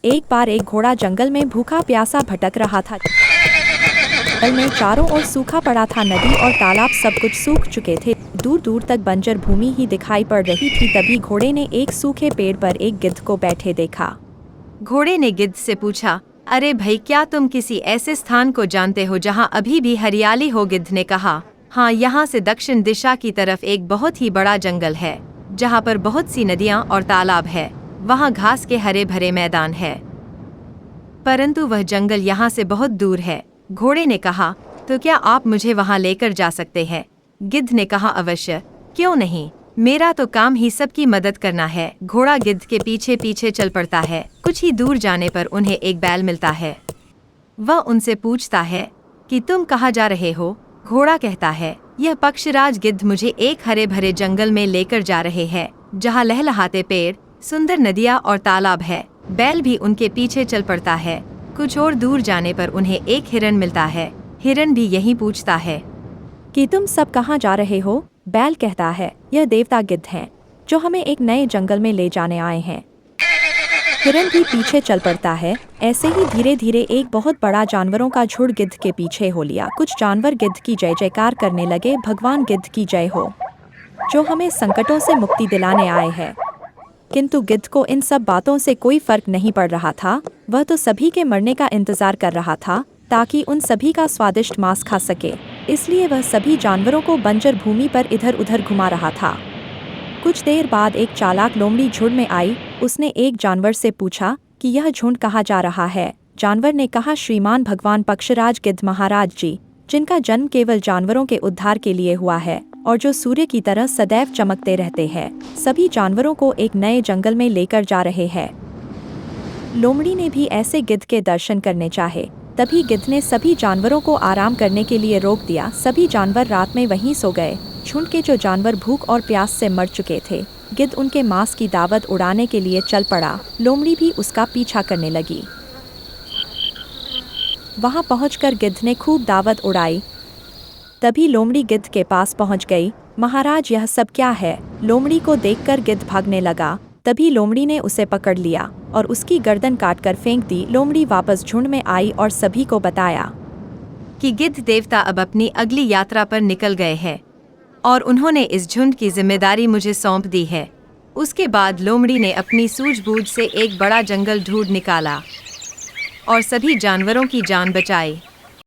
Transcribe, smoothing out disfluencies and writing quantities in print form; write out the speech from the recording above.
एक बार एक घोड़ा जंगल में भूखा प्यासा भटक रहा था। जंगल में चारों ओर सूखा पड़ा था, नदी और तालाब सब कुछ सूख चुके थे। दूर दूर तक बंजर भूमि ही दिखाई पड़ रही थी। तभी घोड़े ने एक सूखे पेड़ पर एक गिद्ध को बैठे देखा। घोड़े ने गिद्ध से पूछा, अरे भाई, क्या तुम किसी ऐसे स्थान को जानते हो जहाँ अभी भी हरियाली हो? गिद्ध ने कहा, हाँ, यहाँ से दक्षिण दिशा की तरफ एक बहुत ही बड़ा जंगल है जहाँ पर बहुत सी नदियाँ और तालाब है। वहाँ घास के हरे भरे मैदान है, परंतु वह जंगल यहाँ से बहुत दूर है। घोड़े ने कहा, तो क्या आप मुझे वहाँ लेकर जा सकते हैं? गिद्ध ने कहा, अवश्य, क्यों नहीं, मेरा तो काम ही सबकी मदद करना है। घोड़ा गिद्ध के पीछे पीछे चल पड़ता है। कुछ ही दूर जाने पर उन्हें एक बैल मिलता है। वह उनसे पूछता है कि तुम कहाँ जा रहे हो? घोड़ा कहता है, यह पक्षराज गिद्ध मुझे एक हरे भरे जंगल में लेकर जा रहे हैं जहाँ लहलहाते पेड़, सुंदर नदियाँ और तालाब है। बैल भी उनके पीछे चल पड़ता है। कुछ और दूर जाने पर उन्हें एक हिरन मिलता है। हिरन भी यही पूछता है कि तुम सब कहाँ जा रहे हो? बैल कहता है, यह देवता गिद्ध हैं जो हमें एक नए जंगल में ले जाने आए हैं। हिरन भी पीछे चल पड़ता है। ऐसे ही धीरे धीरे एक बहुत बड़ा जानवरों का झुंड गिद्ध के पीछे हो लिया। कुछ जानवर गिद्ध की जय जयकार करने लगे, भगवान गिद्ध की जय हो, जो हमें संकटों से मुक्ति दिलाने आए हैं। किंतु गिद्ध को इन सब बातों से कोई फर्क नहीं पड़ रहा था। वह तो सभी के मरने का इंतजार कर रहा था ताकि उन सभी का स्वादिष्ट मांस खा सके। इसलिए वह सभी जानवरों को बंजर भूमि पर इधर उधर घुमा रहा था। कुछ देर बाद एक चालाक लोमड़ी झुंड में आई। उसने एक जानवर से पूछा कि यह झुंड कहाँ जा रहा है। जानवर ने कहा, श्रीमान भगवान पक्षराज गिद्ध महाराज जी, जिनका जन्म केवल जानवरों के उद्धार के लिए हुआ है और जो सूर्य की तरह सदैव चमकते रहते हैं, सभी जानवरों को एक नए जंगल में लेकर जा रहे हैं। लोमड़ी ने भी ऐसे गिद्ध के दर्शन करने चाहे। तभी गिद्ध ने सभी जानवरों को आराम करने के लिए रोक दिया। सभी जानवर रात में वहीं सो गए। झुंड के जो जानवर भूख और प्यास से मर चुके थे, गिद्ध उनके मांस की दावत उड़ाने के लिए चल पड़ा। लोमड़ी भी उसका पीछा करने लगी। वहां पहुंचकर गिद्ध ने खूब दावत उड़ाई। तभी लोमड़ी गिद्ध के पास पहुंच गई। महाराज, यह सब क्या है? लोमड़ी को देखकर गिद्ध भागने लगा। तभी लोमड़ी ने उसे पकड़ लिया और उसकी गर्दन काटकर फेंक दी। लोमड़ी वापस झुंड में आई और सभी को बताया कि गिद्ध देवता अब अपनी अगली यात्रा पर निकल गए हैं और उन्होंने इस झुंड की जिम्मेदारी मुझे सौंप दी है। उसके बाद लोमड़ी ने अपनी सूझबूझ से एक बड़ा जंगल ढूंढ निकाला और सभी जानवरों की जान बचाई।